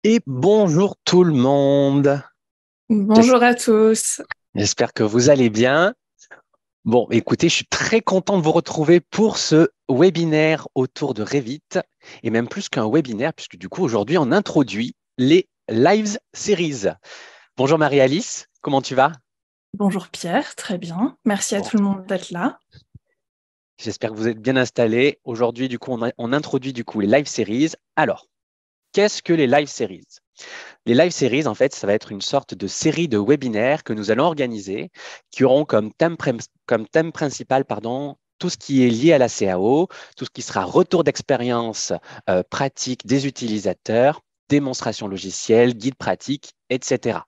Et bonjour tout le monde. J'es- Bonjour à tous. J'espère que vous allez bien. Bon, écoutez, je suis très content de vous retrouver pour ce webinaire autour de Revit, et même plus qu'un webinaire, puisque du coup, aujourd'hui, on introduit les Live Series. Bonjour Marie-Alice, comment tu vas? Bonjour Pierre, très bien. Merci à Bon, tout le monde d'être là. j'espère que vous êtes bien installés. Aujourd'hui, du coup, on introduit du coup les Live Series. Alors, qu'est-ce que les Live Series? Les live series, en fait, ça va être une sorte de série de webinaires que nous allons organiser, qui auront comme thème principal, tout ce qui est lié à la CAO, tout ce qui sera retour d'expérience pratique des utilisateurs, démonstration logicielle, guide pratique, etc.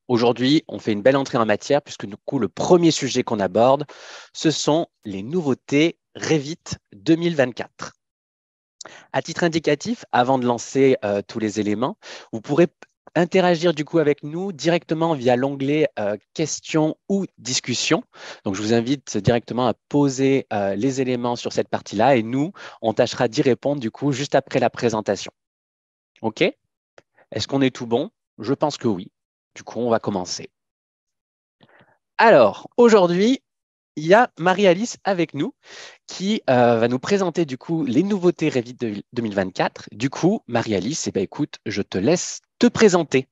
Aujourd'hui, on fait une belle entrée en matière puisque du coup, le premier sujet qu'on aborde, ce sont les nouveautés Revit 2024. À titre indicatif, avant de lancer tous les éléments, vous pourrez interagir du coup avec nous directement via l'onglet questions ou discussions. Donc, je vous invite directement à poser les éléments sur cette partie-là et nous, on tâchera d'y répondre du coup juste après la présentation. OK? Est-ce qu'on est tout bon? Je pense que oui. Du coup, on va commencer. Alors, aujourd'hui, il y a Marie-Alice avec nous qui va nous présenter du coup les nouveautés Revit 2024. Du coup, Marie-Alice, eh ben, écoute, je te laisse te présenter.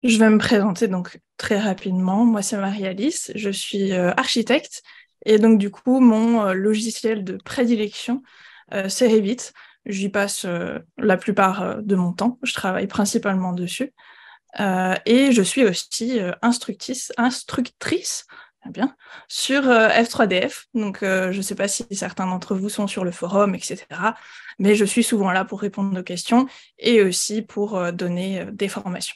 Je vais me présenter donc très rapidement. Moi, c'est Marie-Alice, je suis architecte et donc du coup, mon logiciel de prédilection, c'est Revit. J'y passe la plupart de mon temps. Je travaille principalement dessus. Et je suis aussi instructrice eh bien, sur F3DF. Donc, je ne sais pas si certains d'entre vous sont sur le forum, etc. Mais je suis souvent là pour répondre aux questions et aussi pour donner des formations.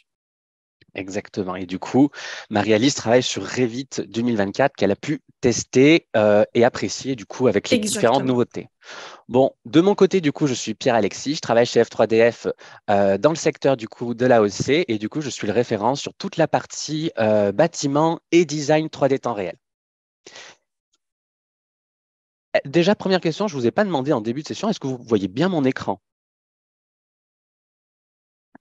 Exactement. Et du coup, Marie-Alice travaille sur Revit 2024 qu'elle a pu tester et apprécier du coup avec les différentes Exactement. nouveautés. Bon, de mon côté, du coup, je suis Pierre-Alexis. Je travaille chez F3DF dans le secteur du coup de l'AOC et du coup, je suis le référent sur toute la partie bâtiment et design 3D temps réel. Déjà, première question, je ne vous ai pas demandé en début de session, est-ce que vous voyez bien mon écran?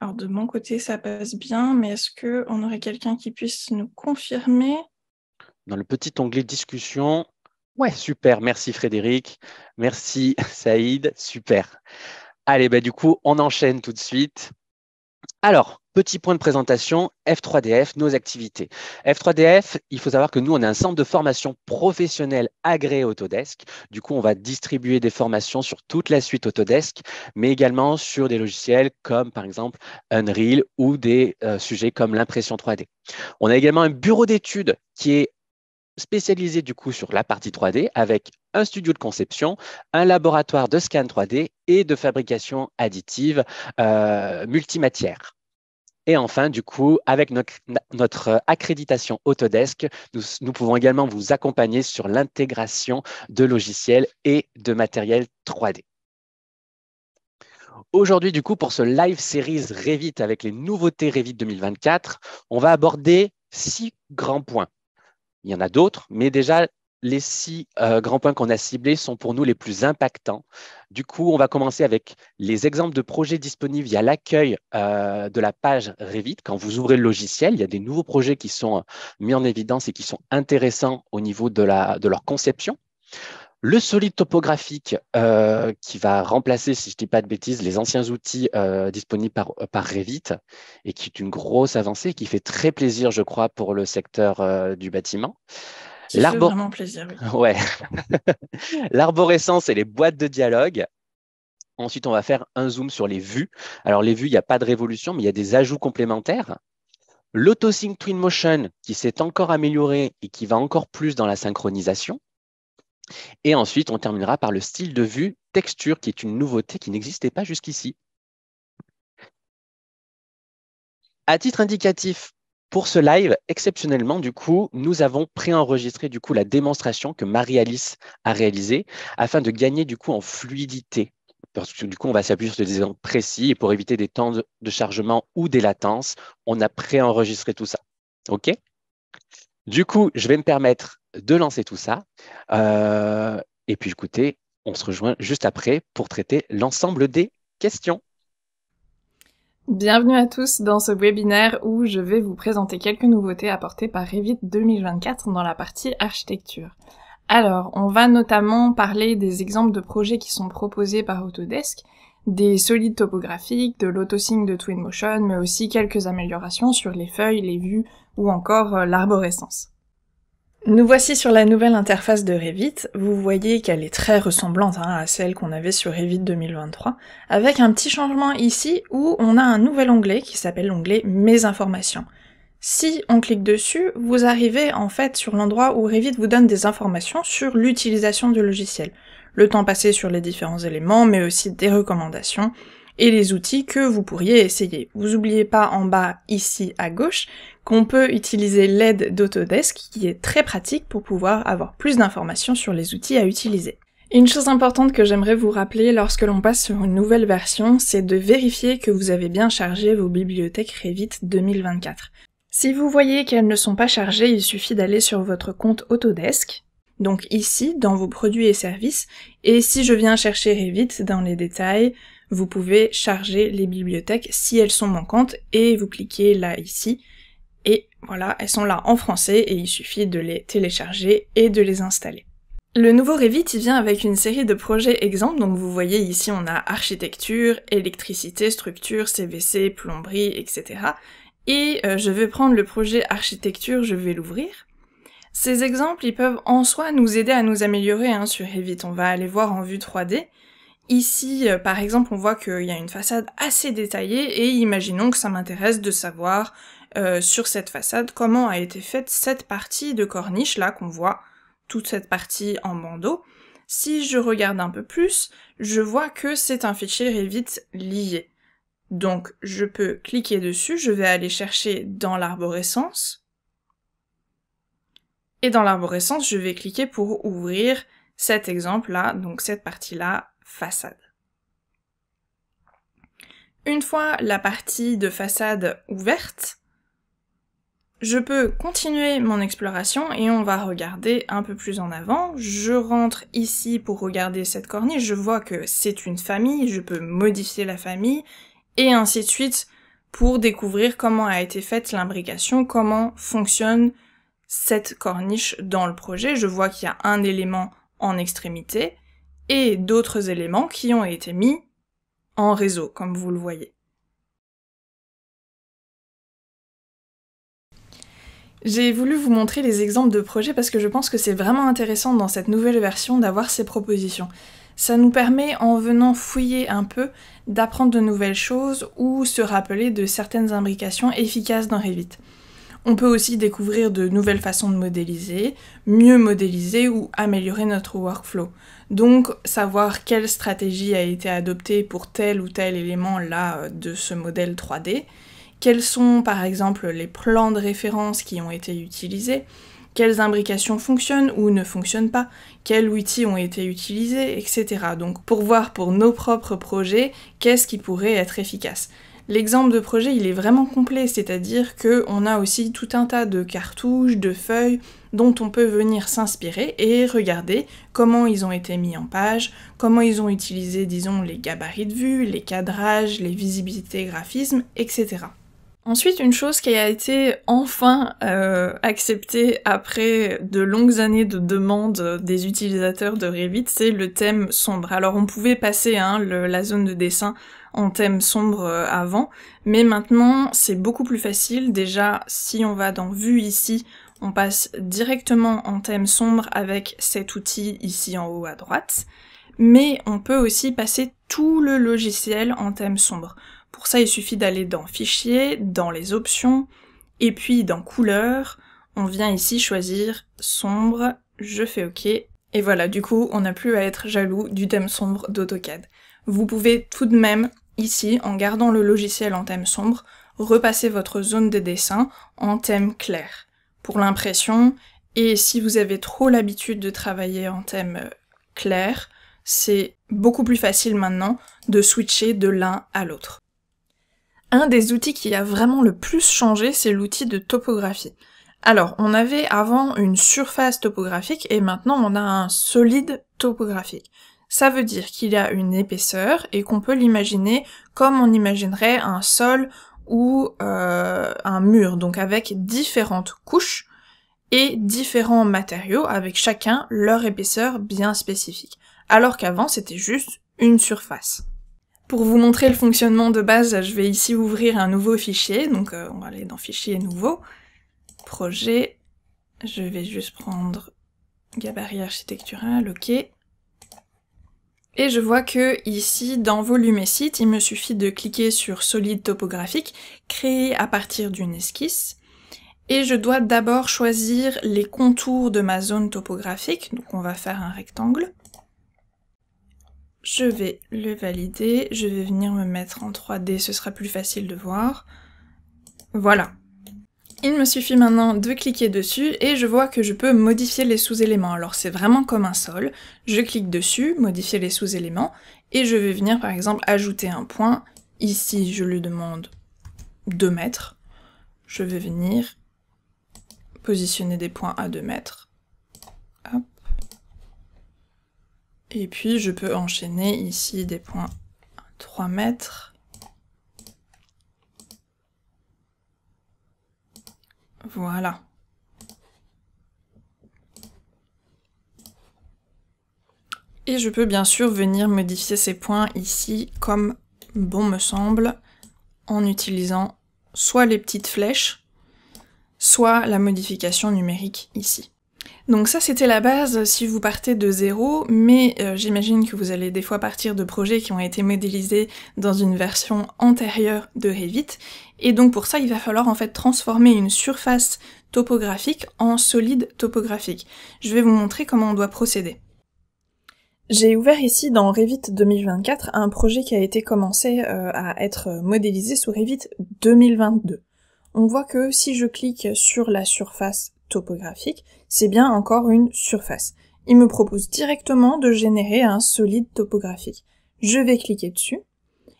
Alors, de mon côté, ça passe bien, mais est-ce qu'on aurait quelqu'un qui puisse nous confirmer? Dans le petit onglet discussion. Ouais, super. Merci Frédéric. Merci Saïd. Super. Allez, bah, du coup, on enchaîne tout de suite. Alors, petit point de présentation, F3DF, nos activités. F3DF, il faut savoir que nous, on est un centre de formation professionnelle agréé Autodesk. Du coup, on va distribuer des formations sur toute la suite Autodesk, mais également sur des logiciels comme, par exemple, Unreal ou des sujets comme l'impression 3D. On a également un bureau d'études qui est spécialisé du coup sur la partie 3D avec un studio de conception, un laboratoire de scan 3D et de fabrication additive multimatière. Et enfin, du coup, avec notre accréditation Autodesk, nous pouvons également vous accompagner sur l'intégration de logiciels et de matériel 3D. Aujourd'hui, du coup, pour ce live series Revit avec les nouveautés Revit 2024, on va aborder 6 grands points. Il y en a d'autres, mais déjà, les 6 grands points qu'on a ciblés sont pour nous les plus impactants. Du coup, on va commencer avec les exemples de projets disponibles via l'accueil de la page Revit. Quand vous ouvrez le logiciel, il y a des nouveaux projets qui sont mis en évidence et qui sont intéressants au niveau de leur conception. Le solide topographique qui va remplacer, si je ne dis pas de bêtises, les anciens outils disponibles par Revit et qui est une grosse avancée qui fait très plaisir, je crois, pour le secteur du bâtiment. Qui fait L'arbo... vraiment plaisir, oui. ouais. L'arborescence et les boîtes de dialogue. Ensuite, on va faire un zoom sur les vues. Alors, les vues, il n'y a pas de révolution, mais il y a des ajouts complémentaires. L'autosync Twinmotion qui s'est encore amélioré et qui va encore plus dans la synchronisation. Et ensuite, on terminera par le style de vue texture qui est une nouveauté qui n'existait pas jusqu'ici. À titre indicatif, pour ce live, exceptionnellement, du coup, nous avons préenregistré du coup la démonstration que Marie-Alice a réalisée afin de gagner du coup en fluidité. Parce que du coup, on va s'appuyer sur des exemples précis et pour éviter des temps de chargement ou des latences, on a préenregistré tout ça. OK? Du coup, je vais me permettre de lancer tout ça. Et puis, écoutez, on se rejoint juste après pour traiter l'ensemble des questions. Bienvenue à tous dans ce webinaire où je vais vous présenter quelques nouveautés apportées par Revit 2024 dans la partie architecture. Alors, on va notamment parler des exemples de projets qui sont proposés par Autodesk, des solides topographiques, de l'autosync de Twinmotion, mais aussi quelques améliorations sur les feuilles, les vues ou encore l'arborescence. Nous voici sur la nouvelle interface de Revit. Vous voyez qu'elle est très ressemblante à celle qu'on avait sur Revit 2023, avec un petit changement ici où on a un nouvel onglet qui s'appelle l'onglet Mes informations. Si on clique dessus, vous arrivez en fait sur l'endroit où Revit vous donne des informations sur l'utilisation du logiciel, le temps passé sur les différents éléments, mais aussi des recommandations, et les outils que vous pourriez essayer. Vous oubliez pas en bas, ici à gauche, qu'on peut utiliser l'aide d'Autodesk, qui est très pratique pour pouvoir avoir plus d'informations sur les outils à utiliser. Une chose importante que j'aimerais vous rappeler lorsque l'on passe sur une nouvelle version, c'est de vérifier que vous avez bien chargé vos bibliothèques Revit 2024. Si vous voyez qu'elles ne sont pas chargées, il suffit d'aller sur votre compte Autodesk, donc ici, dans vos produits et services, et si je viens chercher Revit dans les détails, vous pouvez charger les bibliothèques si elles sont manquantes, et vous cliquez là, ici, et voilà, elles sont là en français, et il suffit de les télécharger et de les installer. Le nouveau Revit, il vient avec une série de projets exemples, donc vous voyez ici on a architecture, électricité, structure, CVC, plomberie, etc. Et je vais prendre le projet architecture, je vais l'ouvrir. Ces exemples, ils peuvent en soi nous aider à nous améliorer sur Revit. On va aller voir en vue 3D. Ici, par exemple, on voit qu'il y a une façade assez détaillée et imaginons que ça m'intéresse de savoir sur cette façade comment a été faite cette partie de corniche là qu'on voit, toute cette partie en bandeau. Si je regarde un peu plus, je vois que c'est un fichier Revit lié. Donc je peux cliquer dessus, je vais aller chercher dans l'arborescence. Et dans l'arborescence, je vais cliquer pour ouvrir cet exemple-là, donc cette partie-là, façade. Une fois la partie de façade ouverte, je peux continuer mon exploration et on va regarder un peu plus en avant. Je rentre ici pour regarder cette corniche, je vois que c'est une famille, je peux modifier la famille, et ainsi de suite pour découvrir comment a été faite l'imbrication, comment fonctionne cette corniche dans le projet. Je vois qu'il y a un élément en extrémité et d'autres éléments qui ont été mis en réseau, comme vous le voyez. J'ai voulu vous montrer les exemples de projets parce que je pense que c'est vraiment intéressant dans cette nouvelle version d'avoir ces propositions. Ça nous permet, en venant fouiller un peu, d'apprendre de nouvelles choses ou se rappeler de certaines imbrications efficaces dans Revit. On peut aussi découvrir de nouvelles façons de modéliser, mieux modéliser ou améliorer notre workflow. Donc, savoir quelle stratégie a été adoptée pour tel ou tel élément là de ce modèle 3D, quels sont par exemple les plans de référence qui ont été utilisés, quelles imbrications fonctionnent ou ne fonctionnent pas, quels outils ont été utilisés, etc. Donc pour voir pour nos propres projets, qu'est-ce qui pourrait être efficace. L'exemple de projet, il est vraiment complet, c'est-à-dire qu'on a aussi tout un tas de cartouches, de feuilles, dont on peut venir s'inspirer et regarder comment ils ont été mis en page, comment ils ont utilisé, disons, les gabarits de vue, les cadrages, les visibilités graphismes, etc. Ensuite, une chose qui a été enfin acceptée après de longues années de demande des utilisateurs de Revit, c'est le thème sombre. Alors on pouvait passer la zone de dessin en thème sombre avant, mais maintenant c'est beaucoup plus facile. Déjà, si on va dans Vue ici, on passe directement en thème sombre avec cet outil ici en haut à droite, mais on peut aussi passer tout le logiciel en thème sombre. Pour ça, il suffit d'aller dans Fichier, dans les options, et puis dans Couleurs, on vient ici choisir Sombre, je fais OK, et voilà, du coup, on n'a plus à être jaloux du thème sombre d'AutoCAD. Vous pouvez tout de même, ici, en gardant le logiciel en thème sombre, repasser votre zone de dessin en thème clair, pour l'impression, et si vous avez trop l'habitude de travailler en thème clair, c'est beaucoup plus facile maintenant de switcher de l'un à l'autre. Un des outils qui a vraiment le plus changé, c'est l'outil de topographie. Alors, on avait avant une surface topographique et maintenant on a un solide topographique. Ça veut dire qu'il y a une épaisseur et qu'on peut l'imaginer comme on imaginerait un sol ou un mur, donc avec différentes couches et différents matériaux avec chacun leur épaisseur bien spécifique, alors qu'avant c'était juste une surface. Pour vous montrer le fonctionnement de base, je vais ici ouvrir un nouveau fichier, donc on va aller dans Fichier nouveau, Projet, je vais juste prendre Gabarit architectural, ok. Et je vois que ici, dans Volume et Site, il me suffit de cliquer sur Solide topographique, créé à partir d'une esquisse, et je dois d'abord choisir les contours de ma zone topographique, donc on va faire un rectangle. Je vais le valider, je vais venir me mettre en 3D, ce sera plus facile de voir. Voilà. Il me suffit maintenant de cliquer dessus et je vois que je peux modifier les sous-éléments. Alors c'est vraiment comme un sol. Je clique dessus, modifier les sous-éléments, et je vais venir par exemple ajouter un point. Ici je lui demande 2 mètres. Je vais venir positionner des points à 2 mètres. Hop. Et puis je peux enchaîner ici des points à 3 mètres. Voilà. Et je peux bien sûr venir modifier ces points ici comme bon me semble, en utilisant soit les petites flèches, soit la modification numérique ici. Donc ça c'était la base si vous partez de zéro, mais j'imagine que vous allez des fois partir de projets qui ont été modélisés dans une version antérieure de Revit, et donc pour ça il va falloir en fait transformer une surface topographique en solide topographique. Je vais vous montrer comment on doit procéder. J'ai ouvert ici dans Revit 2024 un projet qui a été commencé à être modélisé sous Revit 2022. On voit que si je clique sur la surface topographique, c'est bien encore une surface. Il me propose directement de générer un solide topographique. Je vais cliquer dessus.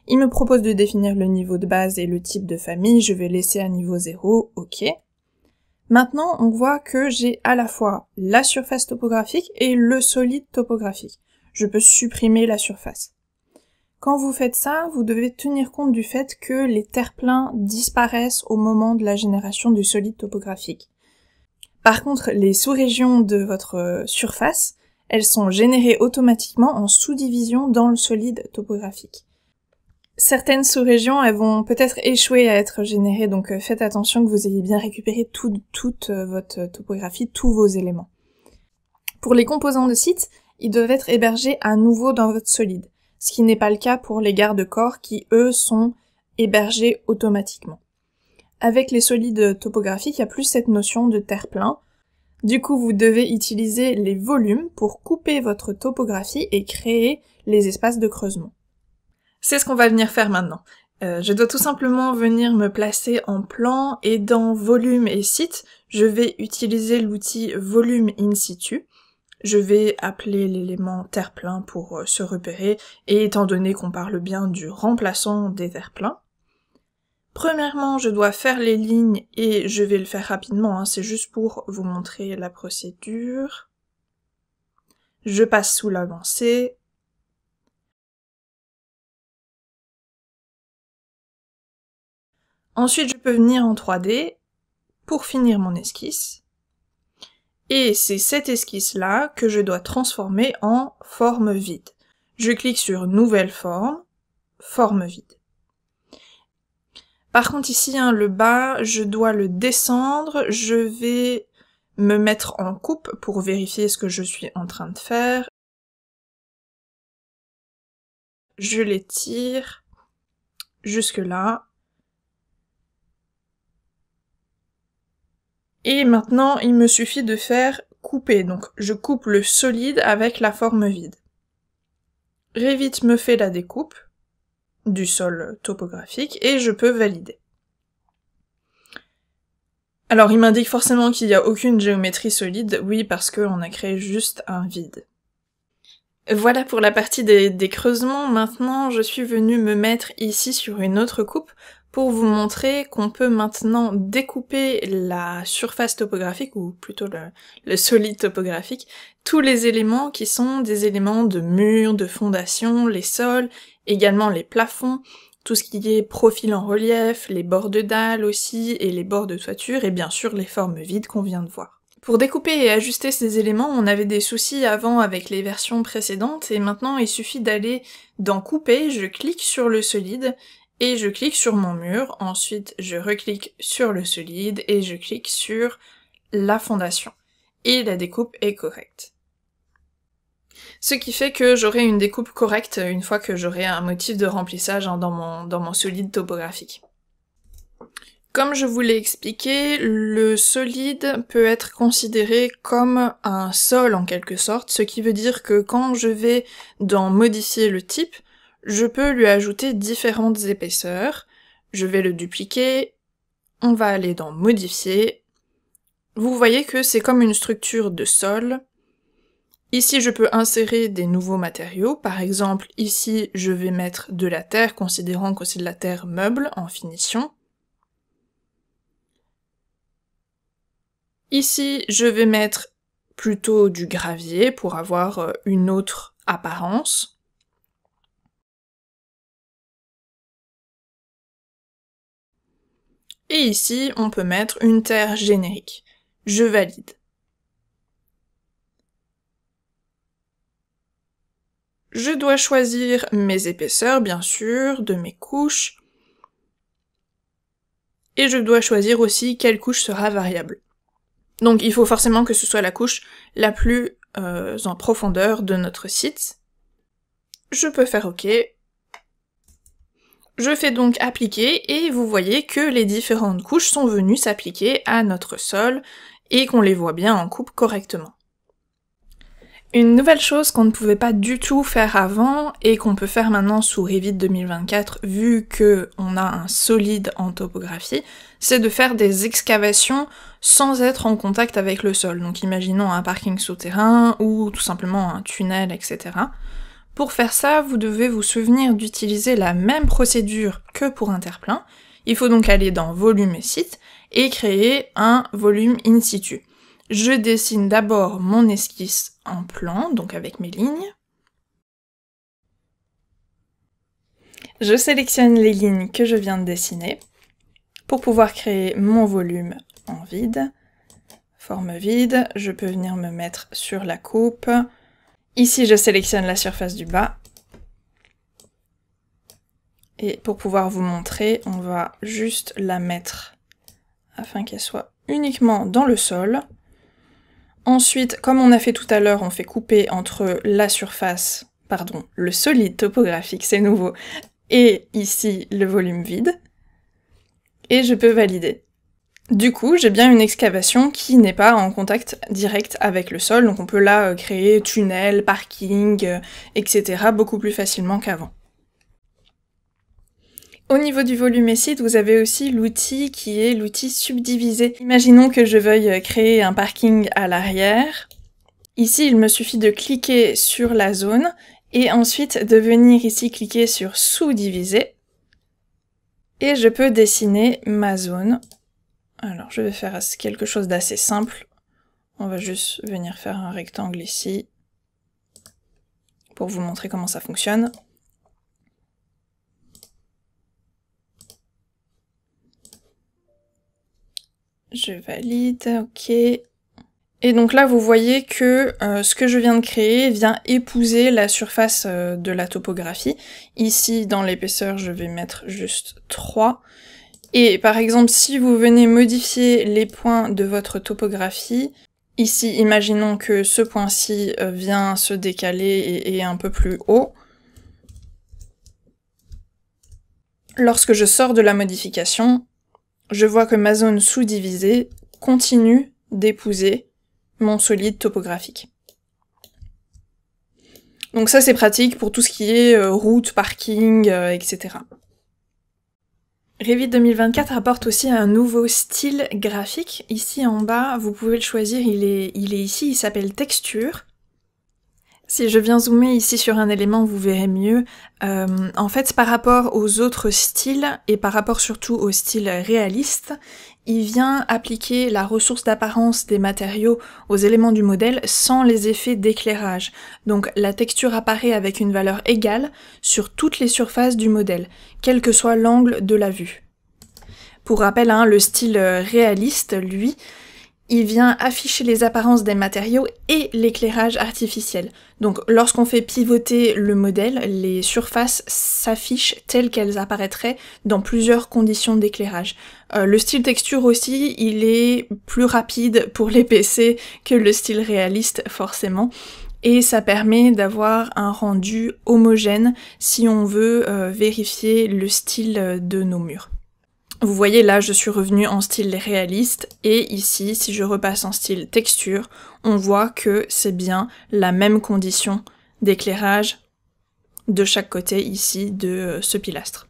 Il me propose de définir le niveau de base et le type de famille. Je vais laisser à niveau 0, ok. Maintenant, on voit que j'ai à la fois la surface topographique et le solide topographique. Je peux supprimer la surface. Quand vous faites ça, vous devez tenir compte du fait que les terre-pleins disparaissent au moment de la génération du solide topographique. Par contre, les sous-régions de votre surface, elles sont générées automatiquement en sous-division dans le solide topographique. Certaines sous-régions, elles vont peut-être échouer à être générées, donc faites attention que vous ayez bien récupéré toute votre topographie, tous vos éléments. Pour les composants de site, ils doivent être hébergés à nouveau dans votre solide, ce qui n'est pas le cas pour les garde-corps qui, eux, sont hébergés automatiquement. Avec les solides topographiques, il n'y a plus cette notion de terre-plein. Du coup, vous devez utiliser les volumes pour couper votre topographie et créer les espaces de creusement. C'est ce qu'on va venir faire maintenant. Je dois tout simplement venir me placer en plan et dans volume et site, je vais utiliser l'outil volume in situ. Je vais appeler l'élément terre-plein pour se repérer, et étant donné qu'on parle bien du remplaçant des terre-pleins. Premièrement, je dois faire les lignes et je vais le faire rapidement, hein, c'est juste pour vous montrer la procédure. Je passe sous l'avancée. Ensuite, je peux venir en 3D pour finir mon esquisse. Et c'est cette esquisse-là que je dois transformer en forme vide. Je clique sur Nouvelle forme, forme vide. Par contre ici, hein, le bas, je dois le descendre, je vais me mettre en coupe pour vérifier ce que je suis en train de faire. Je l'étire jusque là. Et maintenant, il me suffit de faire couper. Donc, je coupe le solide avec la forme vide. Revit me fait la découpe du sol topographique et je peux valider. Alors, il m'indique forcément qu'il n'y a aucune géométrie solide. Oui, parce qu'on a créé juste un vide. Voilà pour la partie des creusements. Maintenant, je suis venue me mettre ici sur une autre coupe pour vous montrer qu'on peut maintenant découper la surface topographique, ou plutôt le solide topographique, tous les éléments qui sont des éléments de murs, de fondations, les sols, également les plafonds, tout ce qui est profil en relief, les bords de dalles aussi, et les bords de toiture, et bien sûr les formes vides qu'on vient de voir. Pour découper et ajuster ces éléments, on avait des soucis avant avec les versions précédentes, et maintenant il suffit d'aller dans Couper, je clique sur le solide, et je clique sur mon mur, ensuite je reclique sur le solide, et je clique sur la fondation. Et la découpe est correcte. Ce qui fait que j'aurai une découpe correcte une fois que j'aurai un motif de remplissage dans mon solide topographique. Comme je vous l'ai expliqué, le solide peut être considéré comme un sol en quelque sorte, ce qui veut dire que quand je vais dans modifier le type, je peux lui ajouter différentes épaisseurs, je vais le dupliquer, on va aller dans modifier. Vous voyez que c'est comme une structure de sol. Ici, je peux insérer des nouveaux matériaux. Par exemple, ici, je vais mettre de la terre, considérant que c'est de la terre meuble en finition. Ici, je vais mettre plutôt du gravier pour avoir une autre apparence. Et ici, on peut mettre une terre générique. Je valide. Je dois choisir mes épaisseurs, bien sûr, de mes couches. Et je dois choisir aussi quelle couche sera variable. Donc il faut forcément que ce soit la couche la plus en profondeur de notre site. Je peux faire OK. Je fais donc appliquer et vous voyez que les différentes couches sont venues s'appliquer à notre sol et qu'on les voit bien en coupe correctement. Une nouvelle chose qu'on ne pouvait pas du tout faire avant et qu'on peut faire maintenant sous Revit 2024 vu que on a un solide en topographie, c'est de faire des excavations sans être en contact avec le sol. Donc imaginons un parking souterrain ou tout simplement un tunnel, etc. Pour faire ça, vous devez vous souvenir d'utiliser la même procédure que pour un terre-plein. Il faut donc aller dans Volume et Site et créer un volume in situ. Je dessine d'abord mon esquisse en plan, donc avec mes lignes. Je sélectionne les lignes que je viens de dessiner pour pouvoir créer mon volume en vide. Forme vide, je peux venir me mettre sur la coupe. Ici, je sélectionne la surface du bas. Et pour pouvoir vous montrer, on va juste la mettre afin qu'elle soit uniquement dans le sol. Ensuite, comme on a fait tout à l'heure, on fait couper entre la surface, le solide topographique, c'est nouveau, et ici le volume vide. Et je peux valider. Du coup, j'ai bien une excavation qui n'est pas en contact direct avec le sol, donc on peut là créer tunnel, parking, etc. beaucoup plus facilement qu'avant. Au niveau du volume et site, vous avez aussi l'outil qui est l'outil subdiviser. Imaginons que je veuille créer un parking à l'arrière. Ici, il me suffit de cliquer sur la zone et ensuite de venir ici cliquer sur sous-diviser. Et je peux dessiner ma zone. Alors, je vais faire quelque chose d'assez simple. On va juste venir faire un rectangle ici pour vous montrer comment ça fonctionne. Je valide, ok. Et donc là, vous voyez que ce que je viens de créer vient épouser la surface de la topographie. Ici, dans l'épaisseur, je vais mettre juste 3. Et par exemple, si vous venez modifier les points de votre topographie, ici, imaginons que ce point-ci vient se décaler et est un peu plus haut. Lorsque je sors de la modification, je vois que ma zone sous-divisée continue d'épouser mon solide topographique. Donc ça c'est pratique pour tout ce qui est route, parking, etc. Revit 2024 apporte aussi un nouveau style graphique. Ici en bas, vous pouvez le choisir, il est ici, il s'appelle Texture. Si je viens zoomer ici sur un élément, vous verrez mieux. En fait, par rapport aux autres styles, et par rapport surtout au style réaliste, il vient appliquer la ressource d'apparence des matériaux aux éléments du modèle sans les effets d'éclairage. Donc la texture apparaît avec une valeur égale sur toutes les surfaces du modèle, quel que soit l'angle de la vue. Pour rappel, hein, le style réaliste, lui, il vient afficher les apparences des matériaux et l'éclairage artificiel. Donc lorsqu'on fait pivoter le modèle, les surfaces s'affichent telles qu'elles apparaîtraient dans plusieurs conditions d'éclairage. Le style texture aussi, il est plus rapide pour les PC que le style réaliste forcément. Et ça permet d'avoir un rendu homogène si on veut vérifier le style de nos murs. Vous voyez là, je suis revenue en style réaliste, et ici, si je repasse en style texture, on voit que c'est bien la même condition d'éclairage de chaque côté ici de ce pilastre.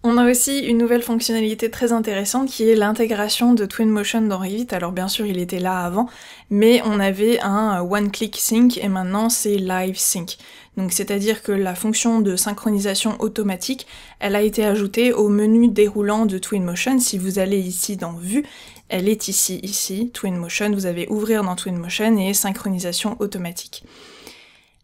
On a aussi une nouvelle fonctionnalité très intéressante qui est l'intégration de Twinmotion dans Revit. Alors bien sûr il était là avant, mais on avait un one-click sync et maintenant c'est live sync. Donc c'est-à-dire que la fonction de synchronisation automatique, elle a été ajoutée au menu déroulant de Twinmotion. Si vous allez ici dans Vue, elle est ici, Twinmotion, vous avez Ouvrir dans Twinmotion et Synchronisation automatique.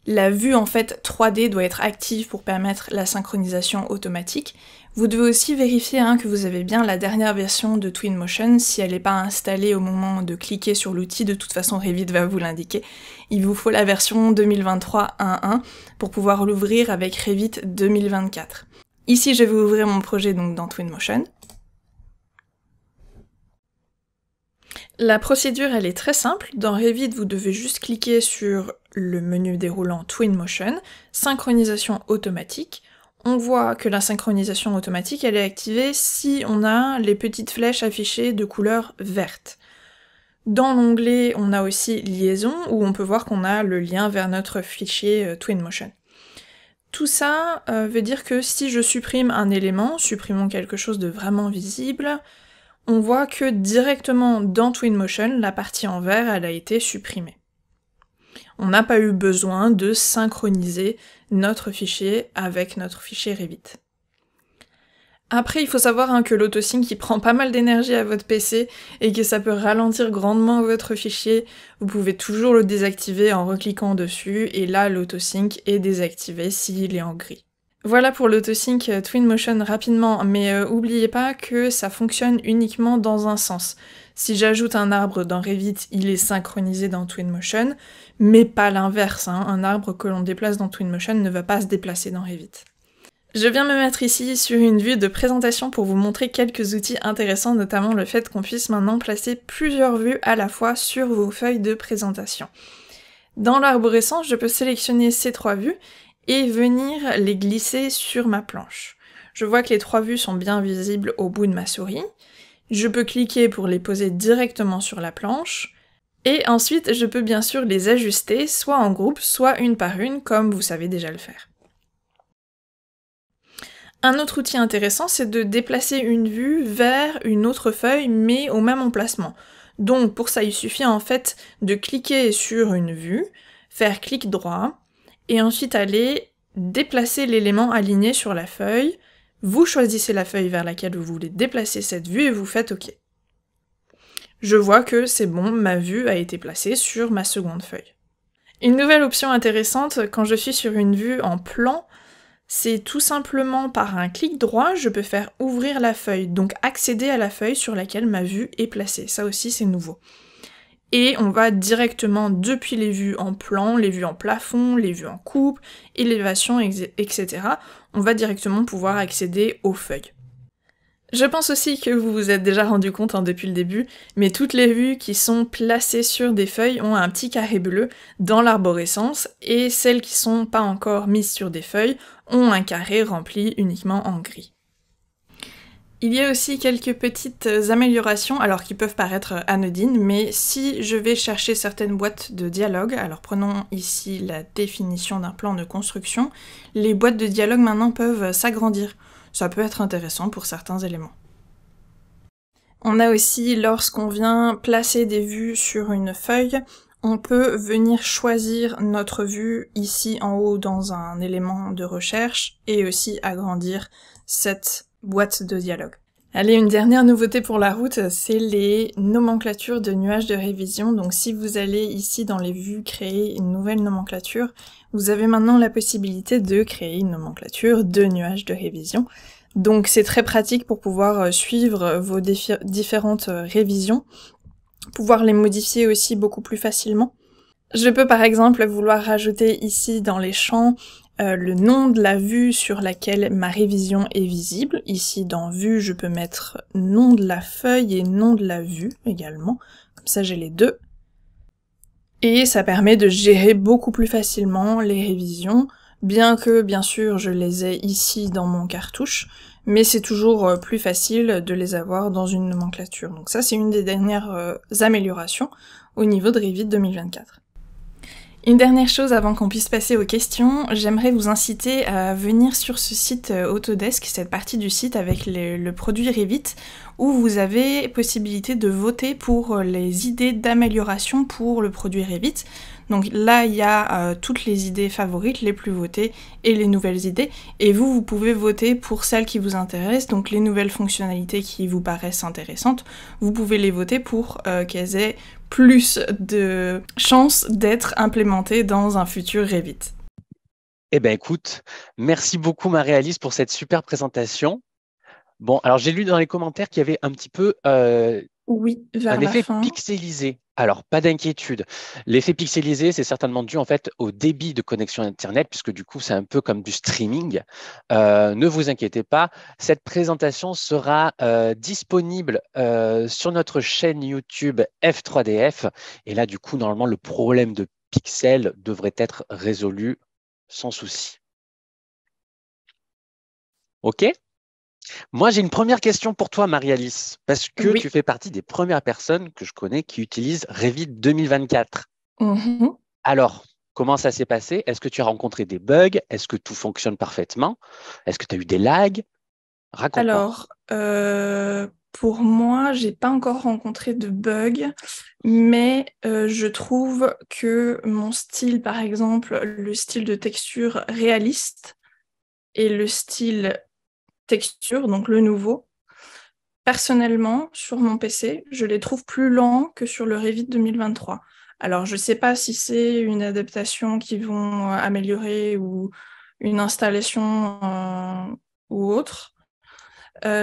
La vue en fait 3D doit être active pour permettre la synchronisation automatique. Vous devez aussi vérifier que vous avez bien la dernière version de Twinmotion. Si elle n'est pas installée au moment de cliquer sur l'outil, de toute façon Revit va vous l'indiquer. Il vous faut la version 2023.1.1 pour pouvoir l'ouvrir avec Revit 2024. Ici je vais ouvrir mon projet donc dans Twinmotion. La procédure elle est très simple. Dans Revit vous devez juste cliquer sur le menu déroulant Twinmotion, synchronisation automatique. On voit que la synchronisation automatique elle est activée si on a les petites flèches affichées de couleur verte. Dans l'onglet on a aussi liaison où on peut voir qu'on a le lien vers notre fichier Twinmotion. Tout ça veut dire que si je supprime un élément, supprimons quelque chose de vraiment visible, on voit que directement dans Twinmotion, la partie en vert elle a été supprimée. On n'a pas eu besoin de synchroniser notre fichier avec notre fichier Revit. Après, il faut savoir que l'autosync il prend pas mal d'énergie à votre PC et que ça peut ralentir grandement votre fichier. Vous pouvez toujours le désactiver en recliquant dessus et là l'autosync est désactivé s'il est en gris. Voilà pour l'autosync Twinmotion rapidement, mais oubliez pas que ça fonctionne uniquement dans un sens. Si j'ajoute un arbre dans Revit, il est synchronisé dans Twinmotion, mais pas l'inverse. Un arbre que l'on déplace dans Twinmotion ne va pas se déplacer dans Revit. Je viens me mettre ici sur une vue de présentation pour vous montrer quelques outils intéressants, notamment le fait qu'on puisse maintenant placer plusieurs vues à la fois sur vos feuilles de présentation. Dans l'arborescence, je peux sélectionner ces 3 vues et venir les glisser sur ma planche. Je vois que les 3 vues sont bien visibles au bout de ma souris. Je peux cliquer pour les poser directement sur la planche, et ensuite je peux bien sûr les ajuster, soit en groupe, soit une par une, comme vous savez déjà le faire. Un autre outil intéressant, c'est de déplacer une vue vers une autre feuille, mais au même emplacement. Donc pour ça, il suffit en fait de cliquer sur une vue, faire clic droit, et ensuite aller déplacer l'élément aligné sur la feuille. Vous choisissez la feuille vers laquelle vous voulez déplacer cette vue et vous faites OK. Je vois que c'est bon, ma vue a été placée sur ma seconde feuille. Une nouvelle option intéressante quand je suis sur une vue en plan, c'est tout simplement par un clic droit, je peux faire ouvrir la feuille, donc accéder à la feuille sur laquelle ma vue est placée. Ça aussi c'est nouveau. Et on va directement depuis les vues en plan, les vues en plafond, les vues en coupe, élévation, etc. On va directement pouvoir accéder aux feuilles. Je pense aussi que vous vous êtes déjà rendu compte depuis le début, mais toutes les vues qui sont placées sur des feuilles ont un petit carré bleu dans l'arborescence, et celles qui sont pas encore mises sur des feuilles ont un carré rempli uniquement en gris. Il y a aussi quelques petites améliorations, alors qui peuvent paraître anodines, mais si je vais chercher certaines boîtes de dialogue, alors prenons ici la définition d'un plan de construction, les boîtes de dialogue maintenant peuvent s'agrandir. Ça peut être intéressant pour certains éléments. On a aussi, lorsqu'on vient placer des vues sur une feuille, On peut venir choisir notre vue ici en haut dans un élément de recherche et aussi agrandir cette boîte de dialogue. Allez, une dernière nouveauté pour la route, c'est les nomenclatures de nuages de révision. Donc si vous allez ici dans les vues créer une nouvelle nomenclature, vous avez maintenant la possibilité de créer une nomenclature de nuages de révision. Donc c'est très pratique pour pouvoir suivre vos différentes révisions, pouvoir les modifier aussi beaucoup plus facilement. Je peux par exemple vouloir rajouter ici dans les champs le nom de la vue sur laquelle ma révision est visible. Ici dans vue, je peux mettre nom de la feuille et nom de la vue également. Comme ça j'ai les deux. Et ça permet de gérer beaucoup plus facilement les révisions, bien que bien sûr je les ai ici dans mon cartouche, mais c'est toujours plus facile de les avoir dans une nomenclature. Donc ça c'est une des dernières améliorations au niveau de Revit 2024. Une dernière chose avant qu'on puisse passer aux questions, j'aimerais vous inciter à venir sur ce site Autodesk, cette partie du site avec le produit Revit, où vous avez possibilité de voter pour les idées d'amélioration pour le produit Revit. Donc là, il y a toutes les idées favorites, les plus votées, et les nouvelles idées, et vous pouvez voter pour celles qui vous intéressent, donc les nouvelles fonctionnalités qui vous paraissent intéressantes, vous pouvez les voter pour qu'elles aient plus de chances d'être implémentées dans un futur Revit. Eh bien, écoute, merci beaucoup Marie-Alice pour cette super présentation. Bon, alors j'ai lu dans les commentaires qu'il y avait un petit peu Oui, vers un la effet fin. pixelisé. Alors, pas d'inquiétude. L'effet pixelisé, c'est certainement dû en fait au débit de connexion Internet, puisque du coup, c'est un peu comme du streaming. Ne vous inquiétez pas, cette présentation sera disponible sur notre chaîne YouTube F3DF. Et là, du coup, normalement, le problème de pixels devrait être résolu sans souci. OK? Moi, j'ai une première question pour toi, Marie-Alice, parce que Oui. tu fais partie des premières personnes que je connais qui utilisent Revit 2024. Mhm. Alors, comment ça s'est passé? Est-ce que tu as rencontré des bugs? Est-ce que tout fonctionne parfaitement? Est-ce que tu as eu des lags? Raconte-moi. Alors, pour moi, j'ai pas encore rencontré de bug, mais je trouve que mon style, par exemple, le style de texture réaliste et le style texture, donc le nouveau, personnellement, sur mon PC, je les trouve plus lents que sur le Revit 2023. Alors, je sais pas si c'est une adaptation qui vont améliorer ou une installation ou autre.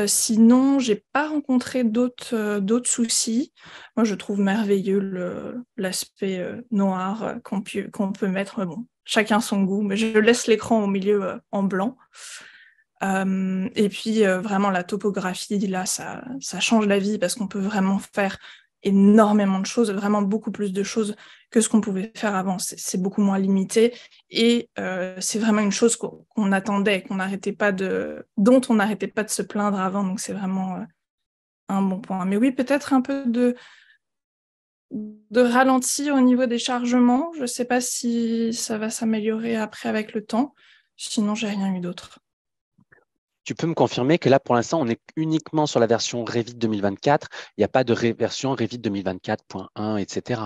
Sinon, j'ai pas rencontré d'autres soucis. Moi, je trouve merveilleux l'aspect noir qu'on peut mettre. Bon, chacun son goût, mais je laisse l'écran au milieu en blanc. Et puis vraiment la topographie, là, ça change la vie parce qu'on peut vraiment faire énormément de choses, vraiment beaucoup plus de choses que ce qu'on pouvait faire avant. C'est beaucoup moins limité et c'est vraiment une chose qu'on attendait, dont on n'arrêtait pas de se plaindre avant. Donc c'est vraiment un bon point. Mais oui, peut-être un peu de ralenti au niveau des chargements. Je ne sais pas si ça va s'améliorer après avec le temps. Sinon, j'ai rien eu d'autre. Tu peux me confirmer que là, pour l'instant, on est uniquement sur la version Revit 2024. Il n'y a pas de version Revit 2024.1, etc.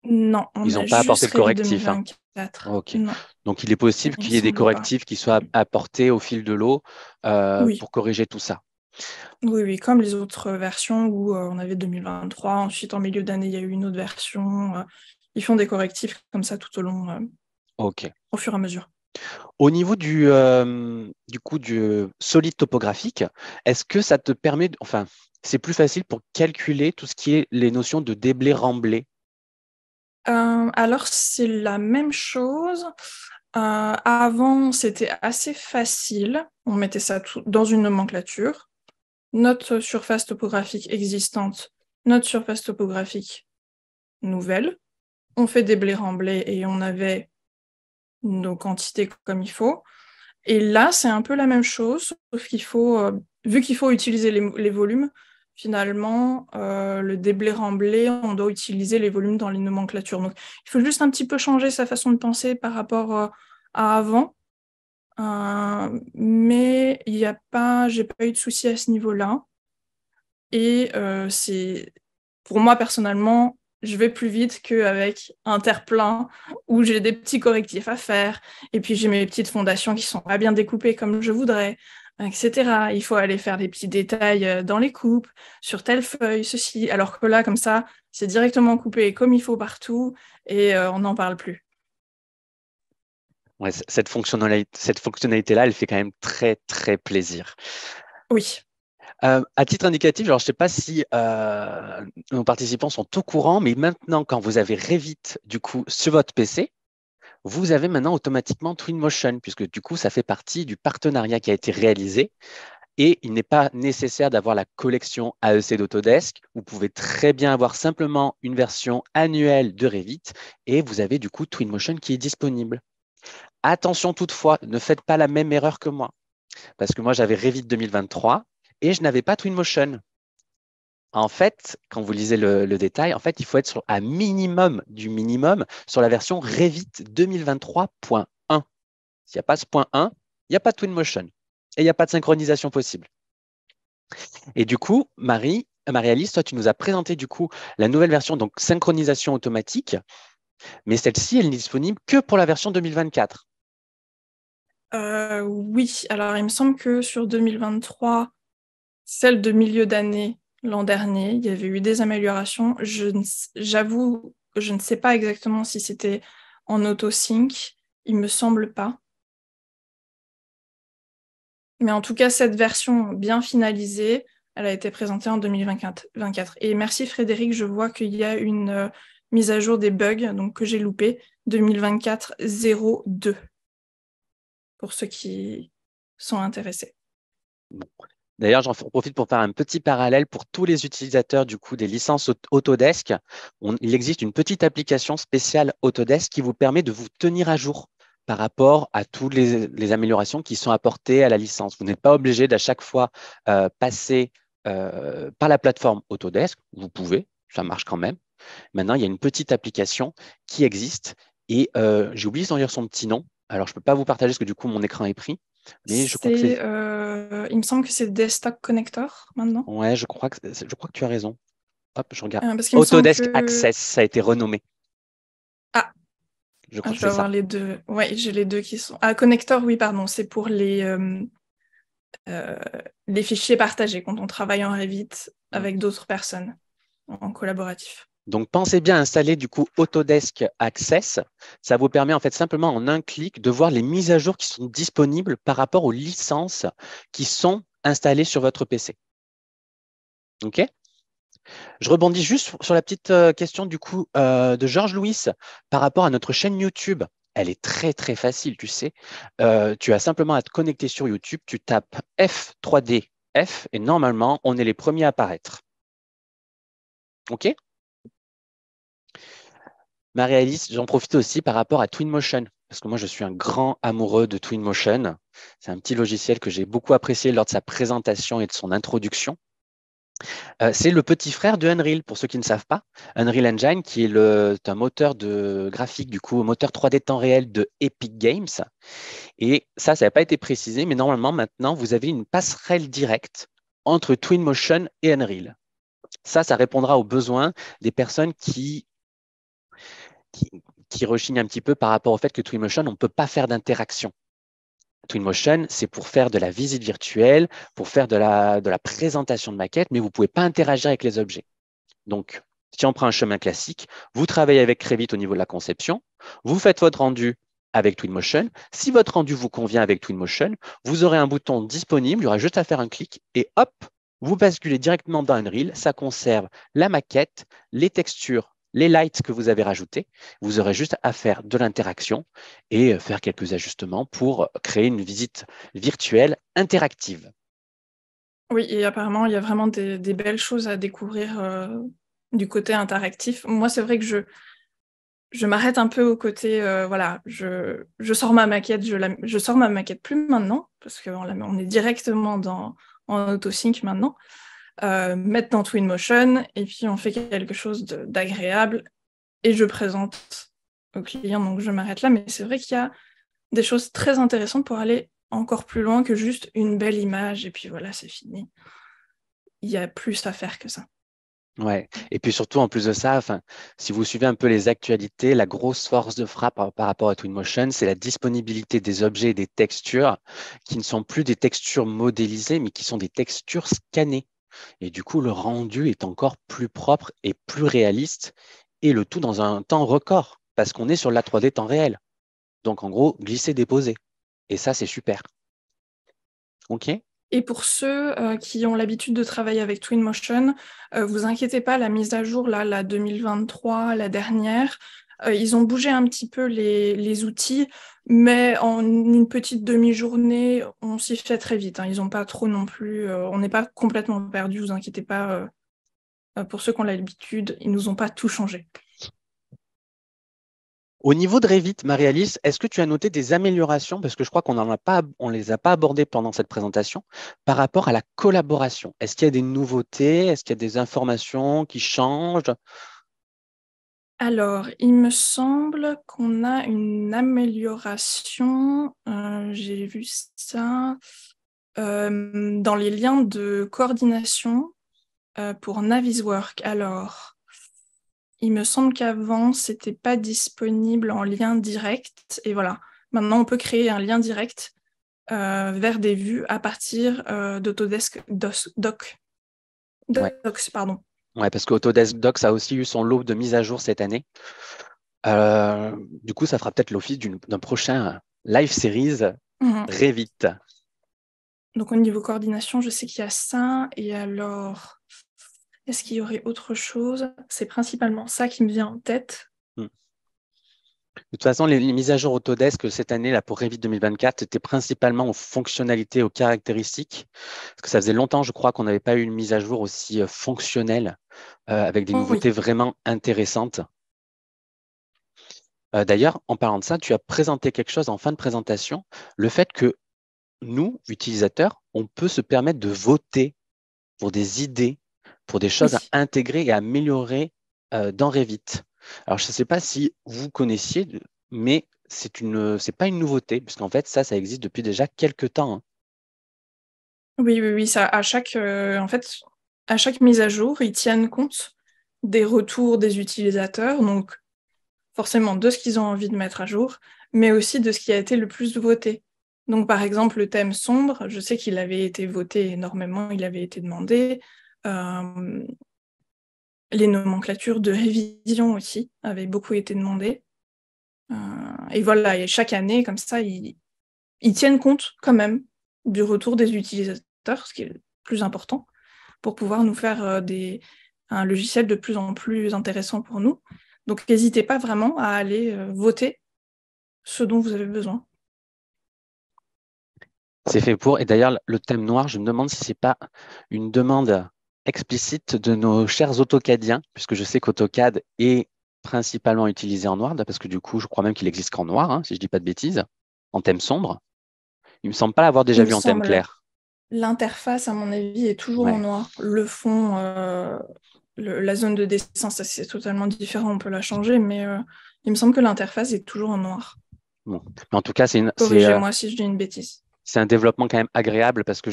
Non, Ils on n'ont a pas apporté juste de Revit correctif, hein. 2024. OK. Non, Donc, il est possible il me qu'il y ait des semble pas. correctifs qui soient apportés au fil de l'eau Oui, pour corriger tout ça. oui, oui, comme les autres versions où on avait 2023, ensuite en milieu d'année, il y a eu une autre version. Ils font des correctifs comme ça tout au long, OK. au fur et à mesure. Au niveau du coup du solide topographique, est-ce que ça te permet, enfin, c'est plus facile pour calculer tout ce qui est les notions de déblai-remblai? Alors, c'est la même chose. Avant, c'était assez facile. On mettait ça dans une nomenclature. Notre surface topographique existante, notre surface topographique nouvelle. On fait des blés remblais et on avait nos quantités comme il faut. Et là, c'est un peu la même chose, sauf qu'il faut, vu qu'il faut utiliser les volumes, finalement, le déblai remblai, on doit utiliser les volumes dans les nomenclatures. Donc, il faut juste un petit peu changer sa façon de penser par rapport à avant. Mais j'ai pas eu de souci à ce niveau-là. Et pour moi, personnellement, je vais plus vite qu'avec un terre-plein où j'ai des petits correctifs à faire et puis j'ai mes petites fondations qui sont pas bien découpées comme je voudrais, etc. Il faut aller faire des petits détails dans les coupes, sur telle feuille, ceci. Alors que là, comme ça, c'est directement coupé comme il faut partout et on n'en parle plus. Ouais, cette fonctionnalité-là, elle fait quand même très, très plaisir. Oui. À titre indicatif, alors je ne sais pas si nos participants sont au courant, mais maintenant, quand vous avez Revit du coup sur votre PC, vous avez maintenant automatiquement Twinmotion, puisque du coup, ça fait partie du partenariat qui a été réalisé. Et il n'est pas nécessaire d'avoir la collection AEC d'Autodesk. Vous pouvez très bien avoir simplement une version annuelle de Revit et vous avez du coup Twinmotion qui est disponible. Attention toutefois, ne faites pas la même erreur que moi, parce que moi j'avais Revit 2023 et je n'avais pas Twinmotion. En fait, quand vous lisez le détail, en fait, il faut être sur un minimum du minimum sur la version Revit 2023.1. S'il n'y a pas ce point 1, il n'y a pas de Twinmotion et il n'y a pas de synchronisation possible. Et du coup, Marie-Alice, toi, tu nous as présenté du coup la nouvelle version, donc synchronisation automatique, mais celle-ci, elle n'est disponible que pour la version 2024. Oui, alors il me semble que sur 2023, celle de milieu d'année l'an dernier, il y avait eu des améliorations. J'avoue, je ne sais pas exactement si c'était en auto-sync, il me semble pas. Mais en tout cas, cette version bien finalisée, elle a été présentée en 2024. Et merci Frédéric, je vois qu'il y a une mise à jour des bugs donc, que j'ai loupé, 2024-02, pour ceux qui sont intéressés. D'ailleurs, j'en profite pour faire un petit parallèle pour tous les utilisateurs du coup des licences Autodesk. Il existe une petite application spéciale Autodesk qui vous permet de vous tenir à jour par rapport à toutes les améliorations qui sont apportées à la licence. Vous n'êtes pas obligé d'à chaque fois passer par la plateforme Autodesk. Vous pouvez, ça marche quand même. Maintenant, il y a une petite application qui existe et j'ai oublié d'en dire son petit nom. Alors, je ne peux pas vous partager parce que du coup, mon écran est pris. Mais je crois que c'est. Il me semble que c'est Desktop Connector maintenant. Ouais, je crois que tu as raison. Hop, je regarde. Parce qu'il me semble Autodesk que. Access, ça a été renommé. Ah, Je crois je que c'est dois ça. avoir les deux. Ouais, j'ai les deux qui sont. Ah, Connector, oui, pardon, c'est pour euh, les fichiers partagés quand on travaille en Revit Mm. avec d'autres personnes en collaboratif. Donc, pensez bien à installer du coup Autodesk Access. Ça vous permet en fait simplement en un clic de voir les mises à jour qui sont disponibles par rapport aux licences qui sont installées sur votre PC. OK? Je rebondis juste sur la petite question du coup de Georges Louis par rapport à notre chaîne YouTube. Elle est très très facile, tu sais. Tu as simplement à te connecter sur YouTube, tu tapes F3D et normalement, on est les premiers à apparaître. OK? Marie-Alice, j'en profite aussi par rapport à Twinmotion, parce que moi, je suis un grand amoureux de Twinmotion. C'est un petit logiciel que j'ai beaucoup apprécié lors de sa présentation et de son introduction. C'est le petit frère de Unreal, pour ceux qui ne savent pas. Unreal Engine, qui est un moteur de graphique, du coup, moteur 3D temps réel de Epic Games. Et ça n'a pas été précisé, mais normalement, maintenant, vous avez une passerelle directe entre Twinmotion et Unreal. Ça répondra aux besoins des personnes qui, qui rechignent un petit peu par rapport au fait que Twinmotion, on ne peut pas faire d'interaction. Twinmotion, c'est pour faire de la visite virtuelle, pour faire de la présentation de maquettes, mais vous ne pouvez pas interagir avec les objets. Donc, si on prend un chemin classique, vous travaillez avec Revit au niveau de la conception, vous faites votre rendu avec Twinmotion. Si votre rendu vous convient avec Twinmotion, vous aurez un bouton disponible, il y aura juste à faire un clic et hop, vous basculez directement dans Unreal. Ça conserve la maquette, les textures, les lights que vous avez rajoutés. Vous aurez juste à faire de l'interaction et faire quelques ajustements pour créer une visite virtuelle interactive. Oui, et apparemment, il y a vraiment des belles choses à découvrir du côté interactif. Moi, c'est vrai que je m'arrête un peu au côté, voilà, je sors ma maquette, je sors ma maquette plus maintenant, parce qu'on est directement en autosync maintenant, mettre dans Twinmotion, et puis on fait quelque chose d'agréable, et je présente au client, donc je m'arrête là, mais c'est vrai qu'il y a des choses très intéressantes pour aller encore plus loin que juste une belle image, et puis voilà, c'est fini. Il y a plus à faire que ça. Ouais. Et puis surtout, en plus de ça, enfin, si vous suivez un peu les actualités, la grosse force de frappe par rapport à Twinmotion, c'est la disponibilité des objets et des textures qui ne sont plus des textures modélisées, mais qui sont des textures scannées. Et du coup, le rendu est encore plus propre et plus réaliste, et le tout dans un temps record, parce qu'on est sur la 3D temps réel. Donc, en gros, glisser, déposer. Et ça, c'est super. OK? Et pour ceux qui ont l'habitude de travailler avec Twinmotion, vous inquiétez pas, la mise à jour, là, la 2023, la dernière, ils ont bougé un petit peu les outils, mais en une petite demi-journée, on s'y fait très vite, hein. Ils n'ont pas trop non plus, on n'est pas complètement perdu, vous inquiétez pas. Pour ceux qui ont l'habitude, ils nous ont pas tout changé. Au niveau de Revit, Marie-Alice, est-ce que tu as noté des améliorations, parce que je crois qu'on ne les a pas abordées pendant cette présentation, par rapport à la collaboration? Est-ce qu'il y a des nouveautés? Est-ce qu'il y a des informations qui changent? Alors, il me semble qu'on a une amélioration, j'ai vu ça, dans les liens de coordination pour Naviswork. Alors, il me semble qu'avant, c'était pas disponible en lien direct. Et voilà, maintenant, on peut créer un lien direct vers des vues à partir d'Autodesk Ouais. Docs, pardon. Ouais, parce qu'Autodesk Docs a aussi eu son lot de mises à jour cette année. Du coup, ça fera peut-être l'office d'un prochain live series Mhm. Revit. Donc, au niveau coordination, je sais qu'il y a ça. Et alors, est-ce qu'il y aurait autre chose? C'est principalement ça qui me vient en tête. Hmm. De toute façon, les mises à jour Autodesk cette année là, pour Revit 2024 étaient principalement aux fonctionnalités, aux caractéristiques. Parce que ça faisait longtemps, je crois, qu'on n'avait pas eu une mise à jour aussi fonctionnelle, avec des Oh, oui. nouveautés vraiment intéressantes. D'ailleurs, en parlant de ça, tu as présenté quelque chose en fin de présentation, le fait que nous, utilisateurs, on peut se permettre de voter pour des idées, pour des choses à Oui. intégrer et à améliorer dans Revit. Alors, je ne sais pas si vous connaissiez, mais c'est pas une nouveauté, puisqu'en fait, ça existe depuis déjà quelques temps, hein. Oui, oui, oui, ça, en fait, à chaque mise à jour, ils tiennent compte des retours des utilisateurs, donc forcément de ce qu'ils ont envie de mettre à jour, mais aussi de ce qui a été le plus voté. Donc, par exemple, le thème sombre, je sais qu'il avait été voté énormément, il avait été demandé. Euh, les nomenclatures de révision aussi avaient beaucoup été demandées. Et voilà, et chaque année, comme ça, ils tiennent compte quand même du retour des utilisateurs, ce qui est le plus important, pour pouvoir nous faire un logiciel de plus en plus intéressant pour nous. Donc n'hésitez pas vraiment à aller voter ce dont vous avez besoin. C'est fait pour. Et d'ailleurs, le thème noir, je me demande si c'est pas une demande explicite de nos chers AutoCADiens, puisque je sais qu'AutoCAD est principalement utilisé en noir, parce que du coup, je crois même qu'il existe qu'en noir, hein, si je dis pas de bêtises, en thème sombre. Il me semble pas l'avoir déjà Il me vu en thème semble, clair. l'interface, à mon avis, est toujours en Ouais. noir. Le fond, la zone de dessin, ça c'est totalement différent, on peut la changer, mais il me semble que l'interface est toujours en noir. Bon. Mais en tout cas, Corrigez-moi si je dis une bêtise. c'est un développement quand même agréable parce que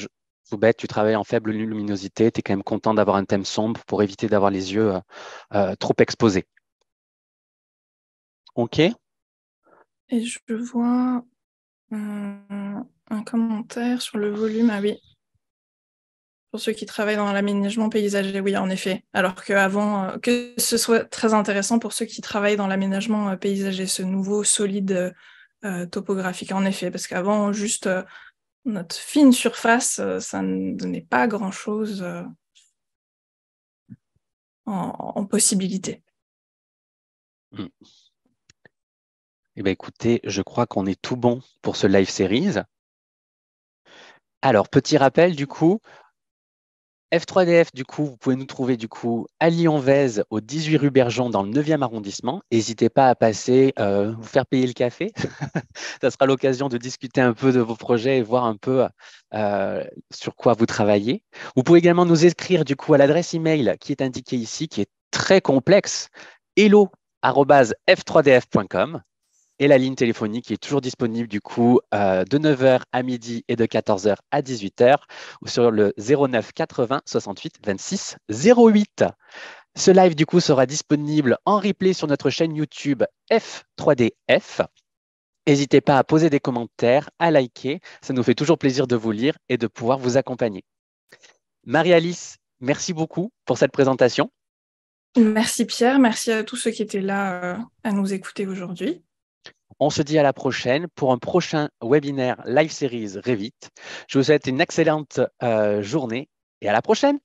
tout bête, tu travailles en faible luminosité, tu es quand même content d'avoir un thème sombre pour éviter d'avoir les yeux trop exposés. OK? Et je vois un commentaire sur le volume. Ah oui, pour ceux qui travaillent dans l'aménagement paysager, oui, en effet. Alors qu'avant, que ce soit très intéressant pour ceux qui travaillent dans l'aménagement paysager, ce nouveau solide topographique, en effet, parce qu'avant, juste notre fine surface, ça ne donnait pas grand-chose en possibilité. Hmm. Eh bien, écoutez, je crois qu'on est tout bon pour ce live series. Alors, petit rappel, du coup, F3DF, du coup, vous pouvez nous trouver du coup à Lyon-Vèze, au 18 rue Bergeon, dans le 9e arrondissement. N'hésitez pas à passer, vous faire payer le café. Ça sera l'occasion de discuter un peu de vos projets et voir un peu sur quoi vous travaillez. Vous pouvez également nous écrire du coup à l'adresse email qui est indiquée ici, qui est très complexe, hello@f3df.com. et la ligne téléphonique qui est toujours disponible du coup de 9 heures à midi et de 14 heures à 18 heures ou sur le 09 80 68 26 08. Ce live du coup sera disponible en replay sur notre chaîne YouTube F3DF. N'hésitez pas à poser des commentaires, à liker. Ça nous fait toujours plaisir de vous lire et de pouvoir vous accompagner. Marie-Alice, merci beaucoup pour cette présentation. Merci Pierre, merci à tous ceux qui étaient là à nous écouter aujourd'hui. On se dit à la prochaine pour un prochain webinaire Live Series Revit. Je vous souhaite une excellente journée et à la prochaine.